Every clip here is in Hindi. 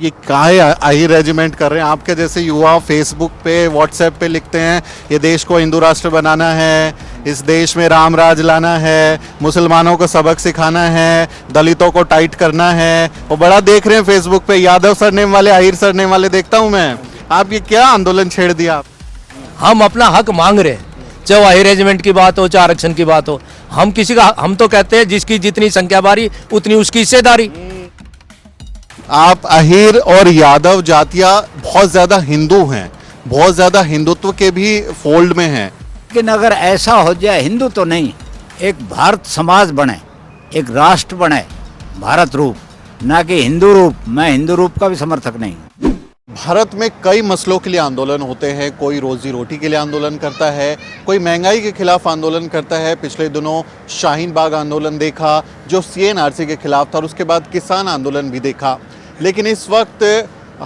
ये काहे आही रेजिमेंट कर रहे हैं? आपके जैसे युवा फेसबुक पे व्हाट्सएप पे लिखते हैं ये देश को हिंदू राष्ट्र बनाना है, इस देश में राम राज लाना है, मुसलमानों को सबक सिखाना है, दलितों को टाइट करना है, वो बड़ा देख रहे हैं फेसबुक पे, यादव सरनेम वाले, आहिर सरनेम वाले देखता हूँ मैं। आप ये क्या आंदोलन छेड़ दिया आप? हम अपना हक मांग रहे हैं, चाहे आहिर रेजिमेंट की बात हो, चाहे आरक्षण की बात हो। हम तो कहते हैं जिसकी जितनी संख्या बारी उतनी उसकी हिस्सेदारी। आप अहीर और यादव जातियां बहुत ज्यादा हिंदू हैं, बहुत ज्यादा हिंदुत्व के भी फोल्ड में हैं। लेकिन अगर ऐसा हो जाए, हिंदू तो नहीं, एक भारत समाज बने, एक राष्ट्र बने भारत रूप, ना कि हिंदू रूप। मैं हिंदू रूप का भी समर्थक नहीं हूँ। भारत में कई मसलों के लिए आंदोलन होते हैं। कोई रोजी रोटी के लिए आंदोलन करता है, कोई महंगाई के खिलाफ आंदोलन करता है। पिछले दिनों शाहीन बाग आंदोलन देखा जो CNRC के खिलाफ था, और उसके बाद किसान आंदोलन भी देखा। लेकिन इस वक्त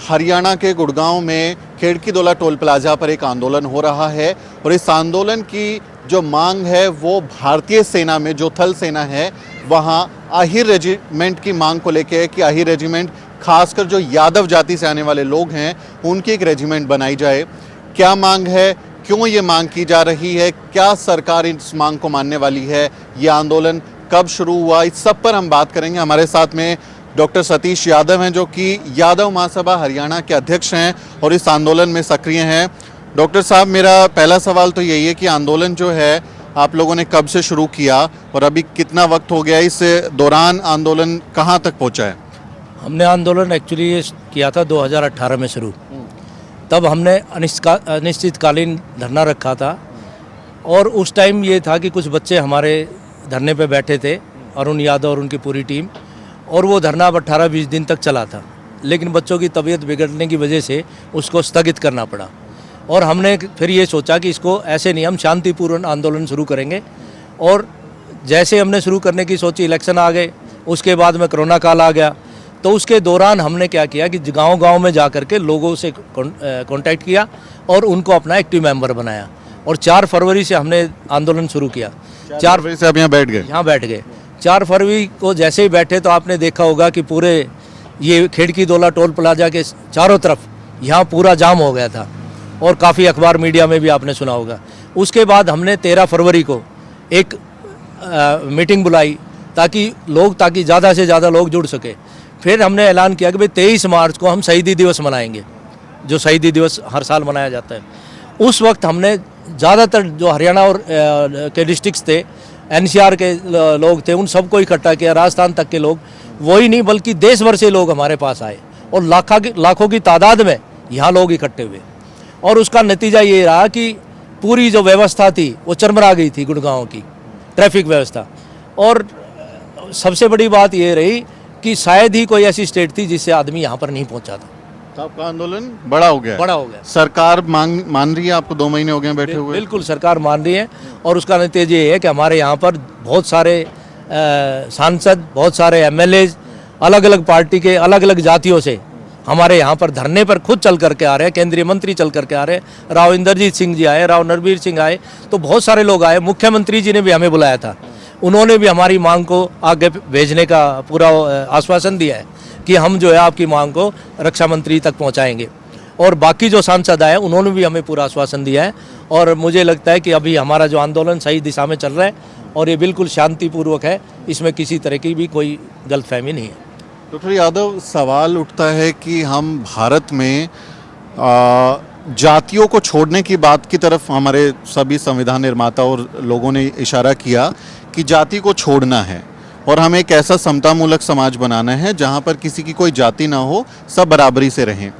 हरियाणा के गुड़गांव में खेड़कीदोला टोल प्लाजा पर एक आंदोलन हो रहा है, और इस आंदोलन की जो मांग है वो भारतीय सेना में जो थल सेना है वहाँ आहिर रेजिमेंट की मांग को लेकर है कि आहिर रेजिमेंट खासकर जो यादव जाति से आने वाले लोग हैं उनकी एक रेजिमेंट बनाई जाए। क्या मांग है, क्यों ये मांग की जा रही है, क्या सरकार इस मांग को मानने वाली है, ये आंदोलन कब शुरू हुआ, इस सब पर हम बात करेंगे। हमारे साथ में डॉक्टर सतीश यादव हैं जो कि यादव महासभा हरियाणा के अध्यक्ष हैं और इस आंदोलन में सक्रिय हैं। डॉक्टर साहब, मेरा पहला सवाल तो यही है कि आंदोलन जो है आप लोगों ने कब से शुरू किया और अभी कितना वक्त हो गया, इस दौरान आंदोलन कहाँ तक पहुँचा है? हमने आंदोलन एक्चुअली ये किया था 2018 में शुरू। तब हमने अनिश्चितकालीन धरना रखा था, और उस टाइम ये था कि कुछ बच्चे हमारे धरने पे बैठे थे, अरुण यादव और उनकी पूरी टीम, और वो धरना अब 18-20 दिन तक चला था। लेकिन बच्चों की तबीयत बिगड़ने की वजह से उसको स्थगित करना पड़ा, और हमने फिर ये सोचा कि इसको ऐसे नहीं, हम शांतिपूर्ण आंदोलन शुरू करेंगे। और जैसे हमने शुरू करने की सोची, इलेक्शन आ गए, उसके बाद में कोरोना काल आ गया। तो उसके दौरान हमने क्या किया कि गांव-गांव में जा कर के लोगों से कांटेक्ट किया और उनको अपना एक्टिव मेंबर बनाया, और 4 फरवरी से हमने आंदोलन शुरू किया। 4 फरवरी से आप यहाँ बैठ गए? यहाँ बैठ गए। 4 फरवरी को जैसे ही बैठे तो आपने देखा होगा कि पूरे ये खेड़कीदोला टोल प्लाजा के चारों तरफ यहाँ पूरा जाम हो गया था, और काफ़ी अखबार मीडिया में भी आपने सुना होगा। उसके बाद हमने 13 फरवरी को एक मीटिंग बुलाई ताकि ज़्यादा से ज़्यादा लोग जुड़ सके। फिर हमने ऐलान किया कि भाई 23 मार्च को हम शहीदी दिवस मनाएंगे, जो शहीदी दिवस हर साल मनाया जाता है। उस वक्त हमने ज़्यादातर जो हरियाणा और के डिस्ट्रिक्ट्स थे, NCR के लोग थे, उन सबको इकट्ठा किया। राजस्थान तक के लोग, वही नहीं बल्कि देश भर से लोग हमारे पास आए, और लाखों की तादाद में यहाँ लोग इकट्ठे हुए। और उसका नतीजा ये रहा कि पूरी जो व्यवस्था थी वो चरमरा गई थी, गुड़गांव की ट्रैफिक व्यवस्था। और सबसे बड़ी बात ये रही कि शायद ही कोई ऐसी स्टेट थी जिससे आदमी यहाँ पर नहीं पहुँचा था। तो आपका आंदोलन बड़ा हो गया? सरकार मान रही है आपको? 2 महीने हो गए बैठे हुए? बिल्कुल, सरकार मान रही है, और उसका नतीजा ये है कि हमारे यहाँ पर बहुत सारे सांसद, बहुत सारे MLAs अलग अलग पार्टी के, अलग अलग जातियों से हमारे यहाँ पर धरने पर खुद चल करके आ रहे हैं। केंद्रीय मंत्री चल करके आ रहे हैं, राव इंद्रजीत सिंह जी आए, राव नरवीर सिंह आए, तो बहुत सारे लोग आए। मुख्यमंत्री जी ने भी हमें बुलाया था, उन्होंने भी हमारी मांग को आगे भेजने का पूरा आश्वासन दिया है कि हम जो है आपकी मांग को रक्षा मंत्री तक पहुंचाएंगे। और बाकी जो सांसद आए उन्होंने भी हमें पूरा आश्वासन दिया है, और मुझे लगता है कि अभी हमारा जो आंदोलन सही दिशा में चल रहा है, और ये बिल्कुल शांतिपूर्वक है, इसमें किसी तरह की भी कोई गलतफहमी नहीं है। डॉक्टर यादव, सवाल उठता है कि हम भारत में जातियों को छोड़ने की बात की तरफ हमारे सभी संविधान निर्माता और लोगों ने इशारा किया कि जाति को छोड़ना है और हमें एक ऐसा समतामूलक समाज बनाना है जहां पर किसी की कोई जाति ना हो, सब बराबरी से रहें।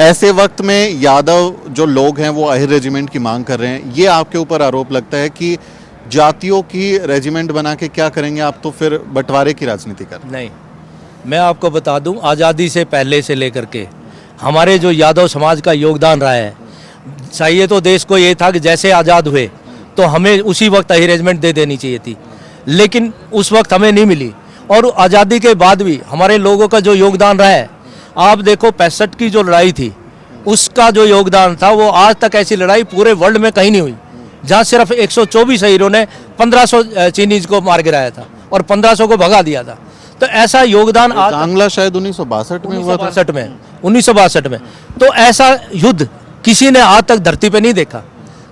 ऐसे वक्त में यादव जो लोग हैं वो आहिर रेजिमेंट की मांग कर रहे हैं। ये आपके ऊपर आरोप लगता है कि जातियों की रेजिमेंट बना के क्या करेंगे आप, तो फिर बंटवारे की राजनीति कर? नहीं, मैं आपको बता दूं, आज़ादी से पहले से लेकर के हमारे जो यादव समाज का योगदान रहा है, चाहिए तो देश को ये था कि जैसे आज़ाद हुए तो हमें उसी वक्त आहिर रेजिमेंट दे देनी चाहिए थी, लेकिन उस वक्त हमें नहीं मिली। और आज़ादी के बाद भी हमारे लोगों का जो योगदान रहा है, आप देखो 65 की जो लड़ाई थी उसका जो योगदान था, वो आज तक ऐसी लड़ाई पूरे वर्ल्ड में कहीं नहीं हुई, जहाँ सिर्फ 124 हीरो ने 1500 चीनीज को मार गिराया था और 1500 को भगा दिया था। तो ऐसा योगदान आज कांगला शायद 1962 में हुआ था। 1962 में तो ऐसा युद्ध किसी ने आज तक धरती पे नहीं देखा।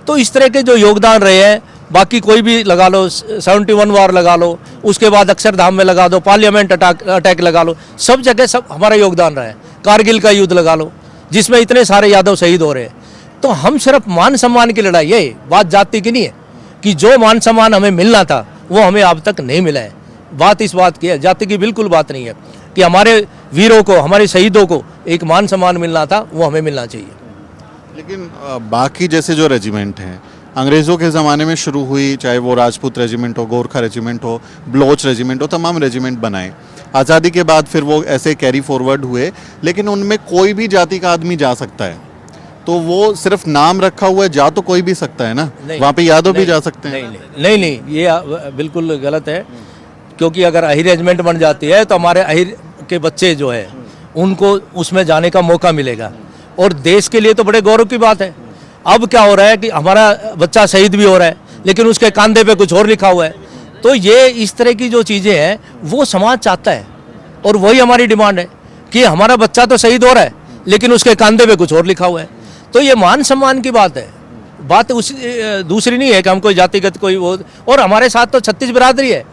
तो इस तरह के जो योगदान रहे हैं, बाकी कोई भी लगा लो, 71 वार लगा लो, उसके बाद अक्षरधाम में लगा दो, पार्लियामेंट अटैक लगा लो, सब जगह सब हमारा योगदान रहा है। कारगिल का युद्ध लगा लो जिसमें इतने सारे यादव शहीद हो रहे हैं। तो हम सिर्फ मान सम्मान की लड़ाई है, बात जाति की नहीं है कि जो मान सम्मान हमें मिलना था वो हमें अब तक नहीं मिला है। बात इस बात की है, जाति की बिल्कुल बात नहीं है कि हमारे वीरों को, हमारे शहीदों को एक मान सम्मान मिलना था, वो हमें मिलना चाहिए। लेकिन बाकी जैसे जो रेजिमेंट हैं अंग्रेज़ों के ज़माने में शुरू हुई, चाहे वो राजपूत रेजिमेंट हो, गोरखा रेजिमेंट हो, बलोच रेजिमेंट हो, तमाम रेजिमेंट बनाए। आज़ादी के बाद फिर वो ऐसे कैरी फॉरवर्ड हुए, लेकिन उनमें कोई भी जाति का आदमी जा सकता है। तो वो सिर्फ नाम रखा हुआ है, जा तो कोई भी सकता है ना, वहाँ पे यादव भी जा सकते हैं। नहीं, ये बिल्कुल गलत है, क्योंकि अगर अहिर रेजिमेंट बन जाती है तो हमारे अहिर के बच्चे जो है उनको उसमें जाने का मौका मिलेगा, और देश के लिए तो बड़े गौरव की बात है। अब क्या हो रहा है कि हमारा बच्चा शहीद भी हो रहा है, लेकिन उसके कंधे पे कुछ और लिखा हुआ है। तो ये इस तरह की जो चीज़ें हैं वो समाज चाहता है, और वही हमारी डिमांड है कि हमारा बच्चा तो शहीद हो रहा है लेकिन उसके कंधे पे कुछ और लिखा हुआ है। तो ये मान सम्मान की बात है, बात उस दूसरी नहीं है कि हम कोई जातिगत कोई वो। और हमारे साथ तो 36 बिरादरी है,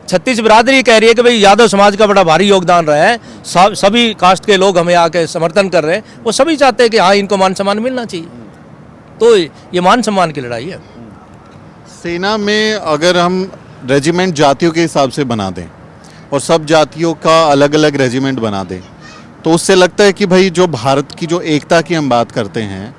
36 बिरादरी कह रही है कि भाई यादव समाज का बड़ा भारी योगदान रहा है, सभी कास्ट के लोग हमें आके समर्थन कर रहे हैं, वो सभी चाहते हैं कि हाँ इनको मान सम्मान मिलना चाहिए। तो ये मान सम्मान की लड़ाई है। सेना में अगर हम रेजिमेंट जातियों के हिसाब से बना दें और सब जातियों का अलग अलग रेजिमेंट बना दें, तो उससे लगता है कि भाई जो भारत की जो एकता की हम बात करते हैं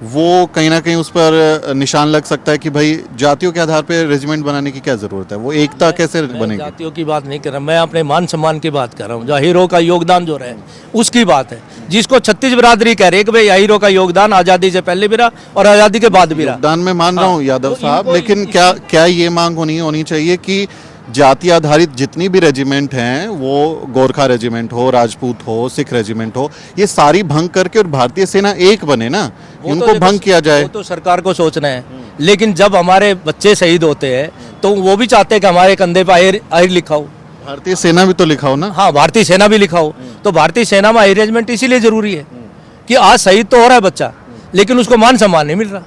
वो कहीं ना कहीं उस पर निशान लग सकता है कि भाई जातियों के आधार पर रेजिमेंट बनाने की क्या ज़रूरत है, वो एकता कैसे बनेगी। जातियों की बात नहीं कर रहा, मैं अपने मान सम्मान की बात कर रहा हूँ। जो हीरो का योगदान जो रहे उसकी बात है, जिसको 36 बिरादरी कह रहे हैं कि भाई हीरो का योगदान आज़ादी से पहले भी रहा और आज़ादी के बाद भी रहा। योगदान में मान रहा हूँ यादव तो साहब, लेकिन क्या ये मांग होनी चाहिए कि जाति आधारित जितनी भी रेजिमेंट हैं, वो गोरखा रेजिमेंट हो, राजपूत हो, सिख रेजिमेंट हो, ये सारी भंग करके और भारतीय सेना एक बने ना, इनको भंग किया जाए। वो तो सरकार को सोचना है, लेकिन जब हमारे बच्चे शहीद होते हैं तो वो भी चाहते हैं कि हमारे कंधे पर आहिर लिखा हो। भारतीय सेना भी तो लिखा हो ना। हाँ, भारतीय सेना भी लिखा हो। तो भारतीय सेना में आहिर रेजिमेंट इसीलिए जरूरी है कि आज शहीद तो हो रहा है बच्चा, लेकिन उसको मान सम्मान नहीं मिल रहा।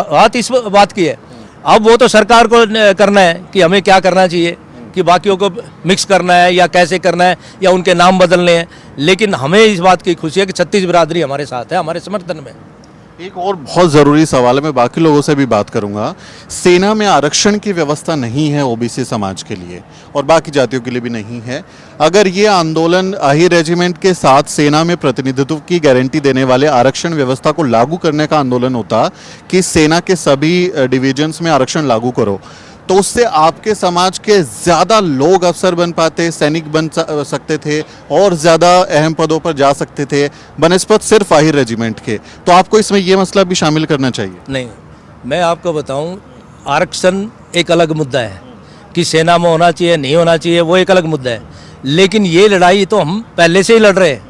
बात इस बात की है। अब वो तो सरकार को करना है कि हमें क्या करना चाहिए, कि बाकियों को मिक्स करना है या कैसे करना है या उनके नाम बदलने हैं। लेकिन हमें इस बात की खुशी है कि 36 बिरादरी हमारे साथ है, हमारे समर्थन में। एक और बहुत ज़रूरी सवाल है, मैं बाकी लोगों से भी बात करूंगा। सेना में आरक्षण की व्यवस्था नहीं है ओबीसी समाज के लिए और बाकी जातियों के लिए भी नहीं है। अगर ये आंदोलन अहिर रेजिमेंट के साथ सेना में प्रतिनिधित्व की गारंटी देने वाले आरक्षण व्यवस्था को लागू करने का आंदोलन होता कि सेना के सभी डिविजन्स में आरक्षण लागू करो, तो उससे आपके समाज के ज़्यादा लोग अफसर बन पाते, सैनिक बन सकते थे और ज़्यादा अहम पदों पर जा सकते थे बनस्पत सिर्फ आहिर रेजिमेंट के। तो आपको इसमें यह मसला भी शामिल करना चाहिए। नहीं, मैं आपको बताऊं, आरक्षण एक अलग मुद्दा है कि सेना में होना चाहिए नहीं होना चाहिए, वो एक अलग मुद्दा है। लेकिन ये लड़ाई तो हम पहले से ही लड़ रहे हैं,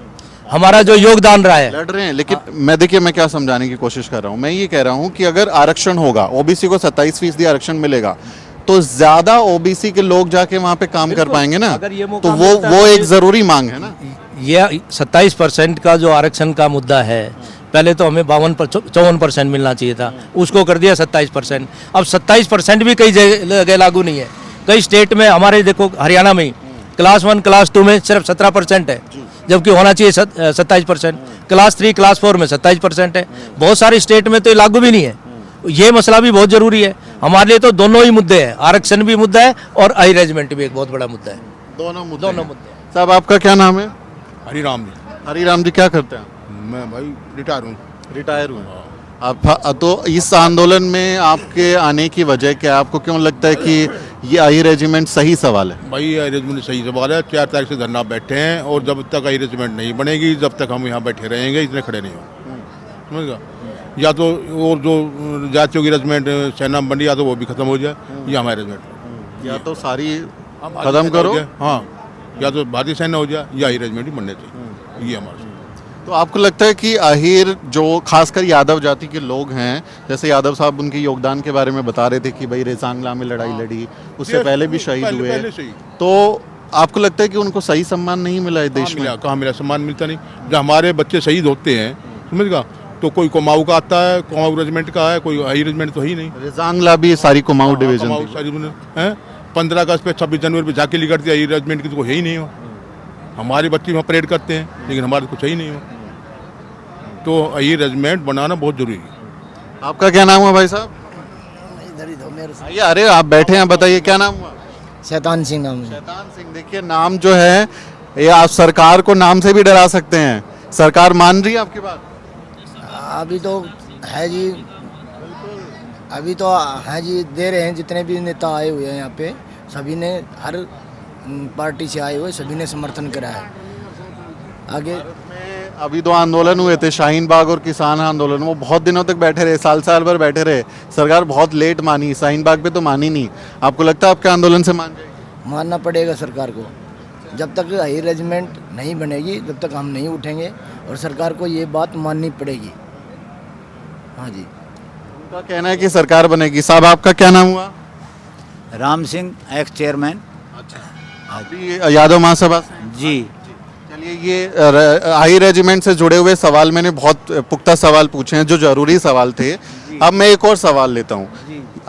हमारा जो योगदान रहा है लड़ रहे हैं। लेकिन मैं क्या समझाने की कोशिश कर रहा हूँ, मैं ये कह रहा हूँ कि अगर आरक्षण होगा, ओबीसी को 27% आरक्षण मिलेगा, तो ज्यादा ओबीसी के लोग जाके वहां पे काम कर पाएंगे ना। तो वो एक जरूरी मांग है ना। ये 27% का जो आरक्षण का मुद्दा है, पहले तो हमें 54% मिलना चाहिए था, उसको कर दिया 27%। अब 27% भी कई जगह लागू नहीं है। कई स्टेट में, हमारे देखो हरियाणा में क्लास 1 क्लास 2 में सिर्फ 17% है, जबकि होना चाहिए 27%। क्लास 3 क्लास 4 में 27% है। बहुत सारे स्टेट में तो ये लागू भी नहीं है। ये मसला भी बहुत जरूरी है हमारे लिए। तो दोनों ही मुद्दे हैं, आरक्षण भी मुद्दा है और अहिर रेजिमेंट भी एक बहुत बड़ा मुद्दा है। दोनों मुद्दे मुद्दे। साहब, आपका क्या नाम है? हरिराम जी। हरिराम जी, क्या करते हैं? मैं भाई रिटायर हुए। आप तो इस आंदोलन में आपके आने की वजह क्या है? आपको क्यों लगता है कि ये अहिर रेजिमेंट सही सवाल है? भाई ये रेजिमेंट सही सवाल है। 4 तारीख से धरना बैठे हैं और जब तक अहिर रेजिमेंट नहीं बनेगी, जब तक हम यहाँ बैठे रहेंगे, इतने खड़े नहीं हो, समझ गया। या तो और जो जातियों की रेजिमेंट सेना में बनी, या तो वो भी खत्म हो जाए, या हमारे रेजिमेंट, या तो सारी खत्म करो, हाँ, या तो भारतीय सेना हो जाए या अहिर रेजिमेंट ही बनने चाहिए। ये हमारा। तो आपको लगता है कि अहिर जो खासकर यादव जाति के लोग हैं, जैसे यादव साहब उनके योगदान के बारे में बता रहे थे कि भाई रेसांगला में लड़ाई लड़ी, उससे पहले भी शहीद हुए, तो आपको लगता है कि उनको सही सम्मान नहीं मिला है देश में? कहाँ मिला, सम्मान मिलता नहीं। जब हमारे बच्चे शहीद होते हैं, समझ तो कोई कुमाऊं का आता है, कुमाऊं रेजिमेंट का है, कोई हाई रेजिमेंट तो ही नहीं। रिजांगला भी सारी कुमाऊं डिवीजन कुमाऊं थी। सारी है। 15 अगस्त पे 26 जनवरी पे झांकी निकलती है, हाई रेजिमेंट की तो कोई है ही नहीं हो। हमारे बच्चे वहाँ परेड करते हैं, लेकिन हमारे कुछ है ही नहीं हो। तो हाई रेजिमेंट बनाना बहुत जरूरी है। आपका क्या नाम हुआ भाई साहब? इधर ही दो मेरे से। आइए, अरे आप बैठे हैं, बताइए क्या नाम हुआ? शैतान सिंह नाम है। शैतान सिंह। देखिए नाम जो है ये आप सरकार को नाम से भी डरा सकते हैं। सरकार मान रही है आपकी बात? अभी तो है जी, अभी तो है जी, दे रहे हैं। जितने भी नेता आए हुए हैं यहाँ पे, सभी ने, हर पार्टी से आए हुए सभी ने समर्थन करा है। आगे में अभी 2 आंदोलन हुए थे, शाहीन बाग और किसान आंदोलन, वो बहुत दिनों तक बैठे रहे, साल भर बैठे रहे। सरकार बहुत लेट मानी, शाहीन बाग पे तो मानी नहीं। आपको लगता है आपके आंदोलन से मान जाएगी? मानना पड़ेगा सरकार को। जब तक हाई रेजिमेंट नहीं बनेगी तब तक हम नहीं उठेंगे, और सरकार को ये बात माननी पड़ेगी। हाँ जी। उनका कहना है कि सरकार बनेगी। साहब आपका क्या नाम हुआ? Ram Singh, x chairman. अभी यादव महासभा से? जी। चलिए, ये हाई रेजिमेंट से जुड़े हुए सवाल मैंने बहुत पुख्ता सवाल पूछे हैं, जो जरूरी सवाल थे। अब मैं एक और सवाल लेता हूँ।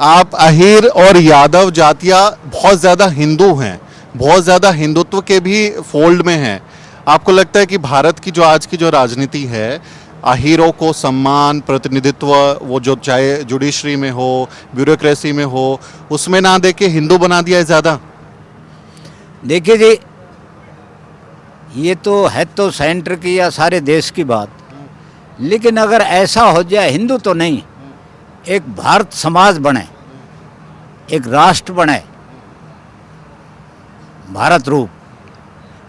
आप अहीर और यादव जातियाँ बहुत ज़्यादा हिंदू हैं, बहुत ज़्यादा हिंदुत्व के भी फोल्ड में हैं। आपको लगता है कि भारत की जो आज की जो राजनीति है, अहीरों को सम्मान, प्रतिनिधित्व, वो जो चाहे जुडिशरी में हो, ब्यूरोक्रेसी में हो, उसमें ना दे के हिंदू बना दिया है ज़्यादा? देखिए जी, ये तो सेंटर की या सारे देश की बात, लेकिन अगर ऐसा हो जाए, हिंदू तो नहीं, एक भारत समाज बने, एक राष्ट्र बने, भारत रूप,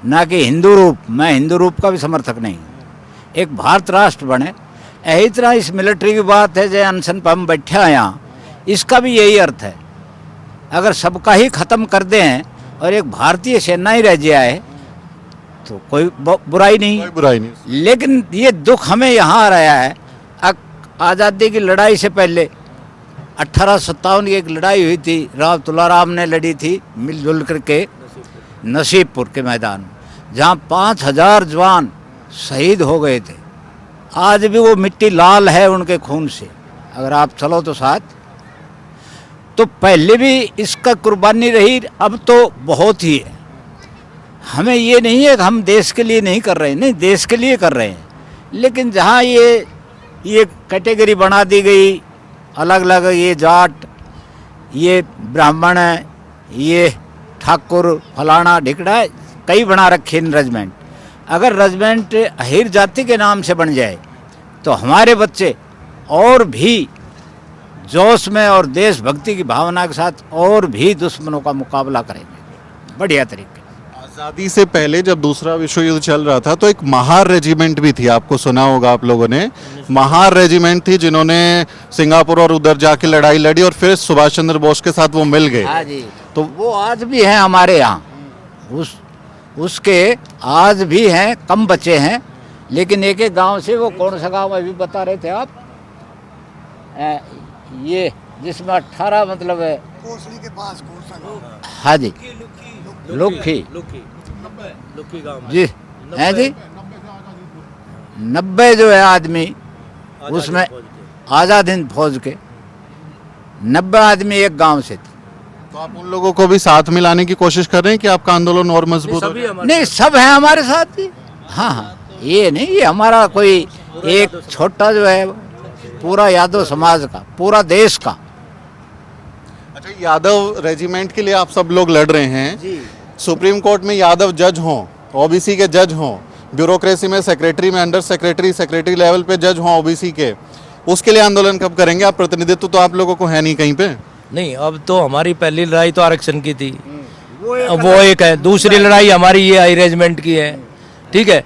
ना कि हिंदू रूप। मैं हिंदू रूप का भी समर्थक नहीं हूँ। एक भारत राष्ट्र बने। यही तरह इस मिलिट्री की बात है, जो अनशन पर हम बैठे हैं यहाँ, इसका भी यही अर्थ है। अगर सबका ही ख़त्म कर दें और एक भारतीय सेना ही रह जाए तो कोई बुराई नहीं। कोई बुराई नहीं। लेकिन ये दुख हमें यहाँ आ रहा है। आज़ादी की लड़ाई से पहले 1857 की एक लड़ाई हुई थी, राव तुलाराम ने लड़ी थी मिलजुल करके नसीबपुर के मैदान में, जहाँ 5000 जवान शहीद हो गए थे। आज भी वो मिट्टी लाल है उनके खून से, अगर आप चलो तो साथ। तो पहले भी इसका कुर्बानी रही, अब तो बहुत ही है। हमें ये नहीं है कि हम देश के लिए नहीं कर रहे हैं, नहीं, देश के लिए कर रहे हैं। लेकिन जहाँ ये कैटेगरी बना दी गई, अलग अलग, ये जाट, ये ब्राह्मण है, ये ठाकुर, फलाना ढिकड़ा, कई बना रखे इन रेजिमेंट। अगर रेजिमेंट अहीर जाति के नाम से बन जाए तो हमारे बच्चे और भी जोश में और देशभक्ति की भावना के साथ और भी दुश्मनों का मुकाबला करेंगे बढ़िया तरीके। आज़ादी से पहले जब दूसरा विश्व युद्ध चल रहा था तो एक महार रेजिमेंट भी थी, आपको सुना होगा आप लोगों ने। महार रेजिमेंट थी जिन्होंने सिंगापुर और उधर जाके लड़ाई लड़ी और फिर सुभाष चंद्र बोस के साथ वो मिल गए। हाँ जी, तो वो आज भी हैं हमारे यहाँ। उसके आज भी हैं, कम बचे हैं, लेकिन एक एक गांव से, वो कौन सा गांव अभी बता रहे थे आप, ये जिसमें 18 मतलब है, कोसली के पास हाँ जी, लुखी जी, है जी, 90 जो है आदमी उसमें आज़ाद हिंद फौज के 90 आदमी एक गांव से थे। तो आप उन लोगों को भी साथ मिलाने की कोशिश कर रहे हैं कि आपका आंदोलन और मजबूत हो? नहीं, सब है हमारे साथ ही। हाँ हाँ, ये नहीं, ये हमारा कोई एक छोटा जो है, पूरा यादव समाज का, पूरा देश का। अच्छा, यादव रेजिमेंट के लिए आप सब लोग लड़ रहे हैं जी। सुप्रीम कोर्ट में यादव जज हों, ओबीसी के जज हों, ब्यूरोक्रेसी में सेक्रेटरी में अंडर सेक्रेटरी लेवल पे जज हों ओबीसी के, उसके लिए आंदोलन कब करेंगे आप? प्रतिनिधित्व तो आप लोगों को है नहीं कहीं पे। नहीं, अब तो हमारी पहली लड़ाई तो आरक्षण की थी, वो एक है। दूसरी लड़ाई हमारी ये हाई रेजिमेंट की है, ठीक है।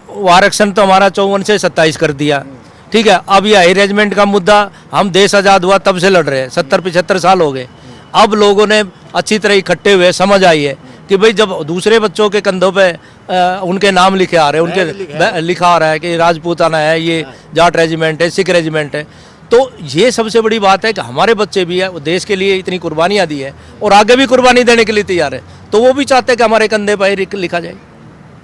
वो आरक्षण तो हमारा 54 से 27 कर दिया, ठीक है। अब ये हाई रेजिमेंट का मुद्दा, हम देश आज़ाद हुआ तब से लड़ रहे हैं, 70-75 साल हो गए। अब लोगों ने अच्छी तरह इकट्ठे हुए समझ आई है कि भाई जब दूसरे बच्चों के कंधों पे उनके नाम लिखे आ रहे हैं, उनके लिखा आ रहा है कि राजपूताना है, ये जाट रेजिमेंट है, सिख रेजिमेंट है, तो ये सबसे बड़ी बात है कि हमारे बच्चे भी है, वो देश के लिए इतनी कुर्बानियाँ दी है और आगे भी कुर्बानी देने के लिए तैयार है। तो वो भी चाहते हैं कि हमारे कंधे पर लिखा जाए।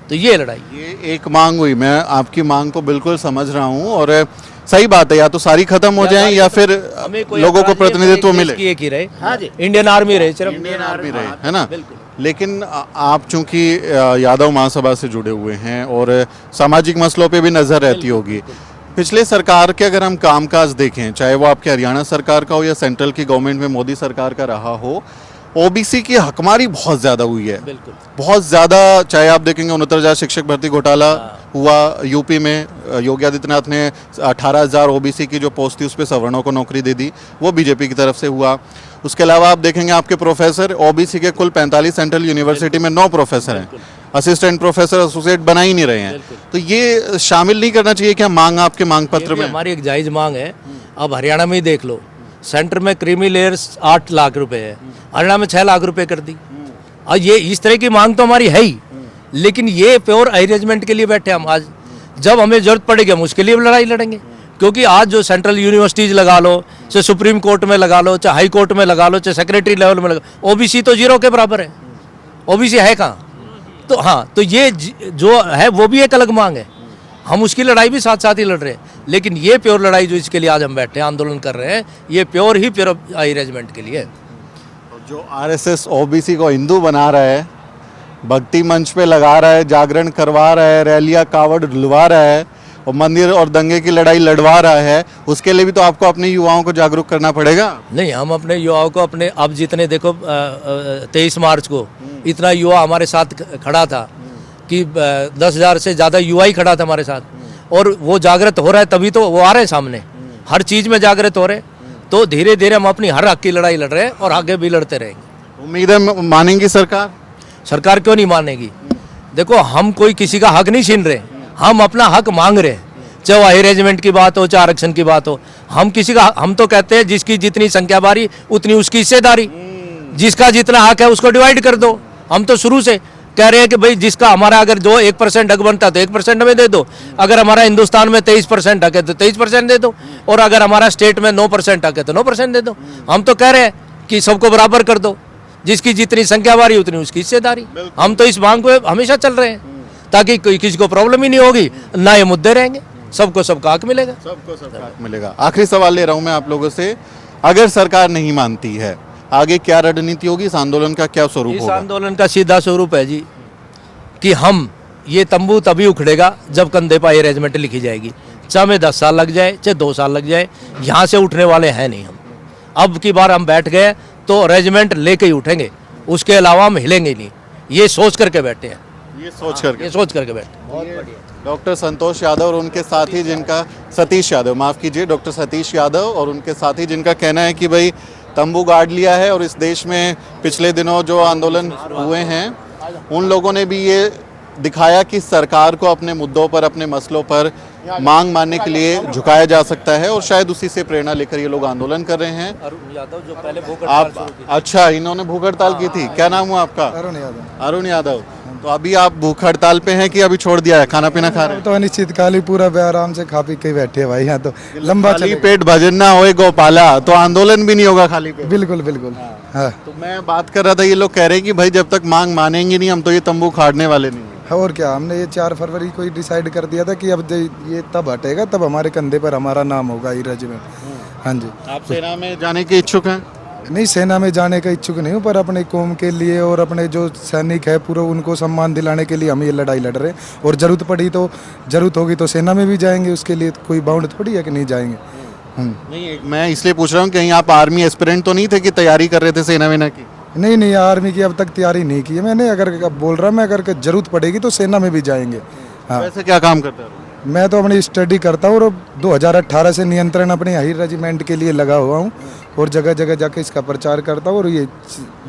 तो ये लड़ाई। ये एक मांग हुई, मैं आपकी मांग को बिल्कुल समझ रहा हूँ और सही बात है, या तो सारी खत्म हो जाए या फिर हमें कोई लोगों को ऐतराज नहीं है, प्रतिनिधित्व एक देश मिले। की एक ही रहे। हाँ जी, इंडियन आर्मी रहे, सिर्फ इंडियन आर्मी रहे, है ना। बिल्कुल। लेकिन आप चूंकि यादव महासभा से जुड़े हुए हैं और सामाजिक मसलों पे भी नजर रहती होगी, पिछले सरकार के अगर हम कामकाज देखें, चाहे वो आपके हरियाणा सरकार का हो या सेंट्रल की गवर्नमेंट में मोदी सरकार का रहा हो, ओबीसी की हकमारी बहुत ज्यादा हुई है, बिल्कुल बहुत ज्यादा। चाहे आप देखेंगे 69,000 शिक्षक भर्ती घोटाला हुआ यूपी में, योगी आदित्यनाथ ने 18,000 ओबीसी की जो पोस्ट थी उस पर सवर्णों को नौकरी दे दी, वो बीजेपी की तरफ से हुआ। उसके अलावा आप देखेंगे आपके प्रोफेसर, ओबीसी के कुल 45 सेंट्रल यूनिवर्सिटी में 9 प्रोफेसर हैं, असिस्टेंट प्रोफेसर एसोसिएट बना ही नहीं रहे हैं। तो ये शामिल नहीं करना चाहिए क्या मांग आपके मांग पत्र में? हमारी एक जायज मांग है। अब हरियाणा में ही देख लो, सेंटर में क्रीमी लेयर्स 8 लाख रुपए है, हरियाणा में 6 लाख रुपए कर दी। और ये इस तरह की मांग तो हमारी है ही, लेकिन ये प्योर अरेंजमेंट के लिए बैठे हम। आज जब हमें जरूरत पड़ेगी हम उसके लिए लड़ाई लड़ेंगे, क्योंकि आज जो सेंट्रल यूनिवर्सिटीज लगा लो, चाहे सुप्रीम कोर्ट में लगा लो, चाहे हाई कोर्ट में लगा लो, चाहे सेक्रेटरी लेवल में लगा, ओबीसी तो 0 के बराबर है। ओबीसी है कहाँ? तो हाँ, तो ये जो है वो भी एक अलग मांग है, हम उसकी लड़ाई भी साथ साथ ही लड़ रहे हैं। लेकिन ये प्योर लड़ाई जो इसके लिए आज हम बैठे हैं, आंदोलन कर रहे हैं, ये प्योर ही प्योर अरेंजमेंट के लिए है। जो आरएसएस ओबीसी को हिंदू बना रहा है, भक्ति मंच पे लगा रहा है, जागरण करवा रहा है, रैलियां कावड़ ढुलवा रहा है और मंदिर और दंगे की लड़ाई लड़वा रहा है, उसके लिए भी तो आपको अपने युवाओं को जागरूक करना पड़ेगा। नहीं, हम अपने युवाओं को अपने, अब जितने देखो 23 मार्च को इतना युवा हमारे साथ खड़ा था कि 10,000 से ज़्यादा युवा ही खड़ा था हमारे साथ, और वो जागृत हो रहा है, तभी तो वो आ रहे हैं सामने, हर चीज़ में जागृत हो रहे हैं। तो धीरे धीरे हम अपनी हर हक की लड़ाई लड़ रहे हैं और आगे भी लड़ते रहेंगे। उम्मीद है मानेंगी सरकार? सरकार क्यों नहीं मानेगी? देखो, हम कोई किसी का हक नहीं छीन रहे, हम अपना हक मांग रहे हैं, चाहे वो अरेंजमेंट की बात हो, चाहे आरक्षण की बात हो। हम किसी का, हम तो कहते हैं जिसकी जितनी संख्या बारी उतनी उसकी हिस्सेदारी, जिसका जितना हक है उसको डिवाइड कर दो। हम तो शुरू से कह रहे हैं कि भाई जिसका हमारा अगर जो 1% हक बनता है तो 1% हमें दे दो, अगर हमारा हिंदुस्तान में 23% हक है तो 23% दे दो, और अगर हमारा स्टेट में 9% हक है तो 9% दे दो। हम तो कह रहे हैं कि सबको बराबर कर दो, जिसकी जितनी संख्या बारी उतनी उसकी हिस्सेदारी। हम तो इस मांग को हमेशा चल रहे हैं ताकि किसी को प्रॉब्लम ही नहीं होगी, ना ये मुद्दे रहेंगे, सबको सबका हक मिलेगा। सबको सबका हक मिलेगा। आखिरी सवाल ले रहा हूं मैं आप लोगों से, अगर सरकार नहीं मानती है, आगे क्या रणनीति होगी? इस आंदोलन का क्या स्वरूप इस होगा? आंदोलन का सीधा स्वरूप है जी कि हम, ये तंबू तभी उखड़ेगा जब कंधे पर अरेंजमेंट लिखी जाएगी, चाहे हमें 10 साल लग जाए, चाहे 2 साल लग जाए, यहाँ से उठने वाले हैं नहीं हम। अब की बार हम बैठ गए तो अरेंजमेंट लेके ही उठेंगे, उसके अलावा हम हिलेंगे नहीं। ये सोच करके बैठे हैं, ये सोच करके। ये सोच करके बैठे। डॉक्टर संतोष यादव और उनके साथी जिनका, सतीश यादव माफ कीजिए, डॉक्टर सतीश यादव और उनके साथी जिनका कहना है कि भाई तंबू गाड़ लिया है, और इस देश में पिछले दिनों जो आंदोलन हुए हैं उन लोगों ने भी ये दिखाया कि सरकार को अपने मुद्दों पर, अपने मसलों पर मांग मानने के लिए झुकाया जा सकता है, और शायद उसी से प्रेरणा लेकर ये लोग आंदोलन कर रहे हैं। अरुण यादव जो पहले भूख आप, अच्छा, इन्होंने भूख हड़ताल की थी, क्या नाम हुआ आपका? अरुण यादव। अरुण यादव। तो अभी आप भूख हड़ताल पे हैं कि अभी छोड़ दिया है, खाना पीना खा रहे हैं? तो अनिश्चितकाल ही पूरा आराम से खा पी के बैठे हैं भाई, यहाँ तो लंबा खाली चलेगा। पेट भजन ना होए गोपाला, तो आंदोलन भी नहीं होगा खाली पेट। बिल्कुल बिल्कुल। हाँ, तो मैं बात कर रहा था, ये लोग कह रहे हैं कि भाई जब तक मांग मानेंगे नहीं हम तो ये तंबू खाड़ने वाले नहीं हैं। और क्या, हमने ये 4 फरवरी को ही डिसाइड कर दिया था कि अब ये तब हटेगा तब हमारे कंधे पर हमारा नाम होगा ही रेजिमेंट। हाँ जी। आप सेना में जाने के इच्छुक हैं? नहीं, सेना में जाने का इच्छुक नहीं हूँ, पर अपने कौम के लिए और अपने जो सैनिक है पूरा उनको सम्मान दिलाने के लिए हम ये लड़ाई लड़ रहे हैं, और जरूरत पड़ी तो, जरूरत होगी तो सेना में भी जाएंगे, उसके लिए कोई बाउंड थोड़ी है कि नहीं जाएंगे। नहीं, मैं इसलिए पूछ रहा हूँ, कहीं आप आर्मी एस्पिरेंट तो नहीं थे कि तैयारी कर रहे थे सेना वेना की? नहीं नहीं, आर्मी की अब तक तैयारी नहीं की है मैंने। अगर बोल रहा मैं, अगर जरूरत पड़ेगी तो सेना में भी जाएंगे। हाँ, वैसे क्या काम करते हैं? मैं तो अपनी स्टडी करता हूँ, और 2018 से नियंत्रण अपने हाई रेजिमेंट के लिए लगा हुआ हूँ, और जगह जगह जाके इसका प्रचार करता हूँ, और ये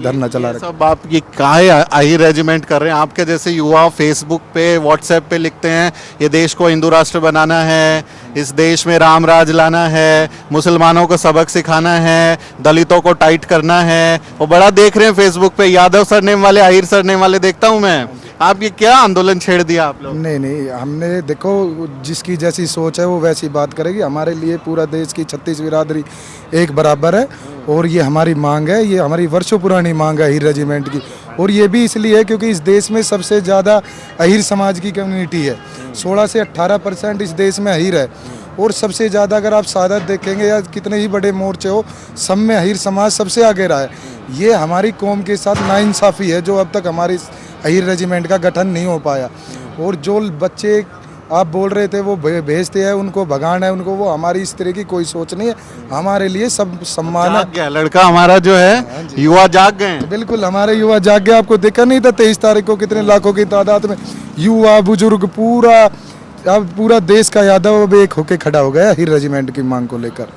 धरना चला रहा सब आप ये काहे आई रेजिमेंट कर रहे हैं? आपके जैसे युवा फेसबुक पे, व्हाट्सएप पे लिखते हैं ये देश को हिंदू राष्ट्र बनाना है, इस देश में राम राज लाना है, मुसलमानों को सबक सिखाना है, दलितों को टाइट करना है, वो बड़ा देख रहे हैं फेसबुक पे, यादव सरनेम वाले, आहिर सरनेम वाले देखता हूँ मैं। आप ये क्या आंदोलन छेड़ दिया आप लोग? नहीं नहीं, हमने देखो जिसकी जैसी सोच है वो वैसी बात करेगी। हमारे लिए पूरा देश की 36 बिरादरी एक बराबर है और ये हमारी मांग है, ये हमारी वर्षों पुरानी मांग है अहीर रेजिमेंट की। और ये भी इसलिए है क्योंकि इस देश में सबसे ज़्यादा अहीर समाज की कम्युनिटी है। 16 से 18% इस देश में अहीर है और सबसे ज़्यादा अगर आप सादत देखेंगे या कितने ही बड़े मोर्चे हो, सब में अहीर समाज सबसे आगे रहा है। ये हमारी कौम के साथ नाइंसाफ़ी है जो अब तक हमारी अहीर रेजिमेंट का गठन नहीं हो पाया। और जो बच्चे आप बोल रहे थे वो भेजते हैं, उनको भगाना है उनको, वो हमारी इस तरह की कोई सोच नहीं है। हमारे लिए सब सम्मान है। जाग गया लड़का हमारा जो है, युवा जाग गए हैं। बिल्कुल हमारे युवा जाग गए। आपको देखा नहीं था 23 तारीख को कितने लाखों की तादाद में युवा बुजुर्ग पूरा, अब पूरा देश का यादव अब एक होके खड़ा हो गया अहीर रेजिमेंट की मांग को लेकर।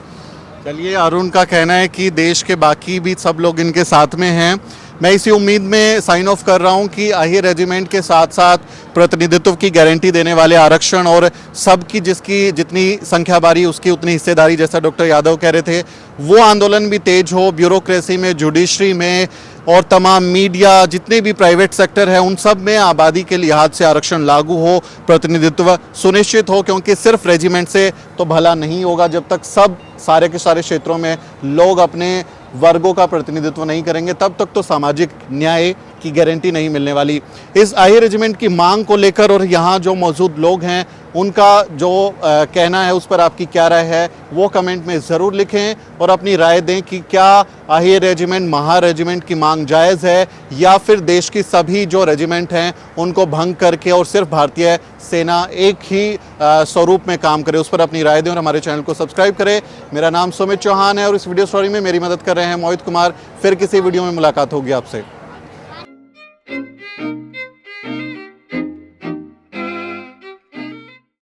चलिए, अरुण का कहना है कि देश के बाकी भी सब लोग इनके साथ में हैं। मैं इसी उम्मीद में साइन ऑफ कर रहा हूं कि अहीर रेजिमेंट के साथ साथ प्रतिनिधित्व की गारंटी देने वाले आरक्षण और सबकी जिसकी जितनी संख्या बारी उसकी उतनी हिस्सेदारी, जैसा डॉक्टर यादव कह रहे थे, वो आंदोलन भी तेज हो। ब्यूरोक्रेसी में, जुडिशरी में और तमाम मीडिया, जितने भी प्राइवेट सेक्टर है, उन सब में आबादी के लिहाज से आरक्षण लागू हो, प्रतिनिधित्व सुनिश्चित हो। क्योंकि सिर्फ रेजिमेंट से तो भला नहीं होगा जब तक सब सारे के सारे क्षेत्रों में लोग अपने वर्गों का प्रतिनिधित्व नहीं करेंगे, तब तक तो सामाजिक न्याय की गारंटी नहीं मिलने वाली। इस अहीर रेजिमेंट की मांग को लेकर और यहाँ जो मौजूद लोग हैं उनका जो कहना है उस पर आपकी क्या राय है वो कमेंट में ज़रूर लिखें और अपनी राय दें कि क्या अहीर रेजिमेंट, महा रेजिमेंट की मांग जायज़ है या फिर देश की सभी जो रेजिमेंट हैं उनको भंग करके और सिर्फ भारतीय सेना एक ही स्वरूप में काम करे। उस पर अपनी राय दें और हमारे चैनल को सब्सक्राइब करें। मेरा नाम सुमित चौहान है और इस वीडियो स्टोरी में मेरी मदद कर रहे हैं मोहित कुमार। फिर किसी वीडियो में मुलाकात होगी आपसे।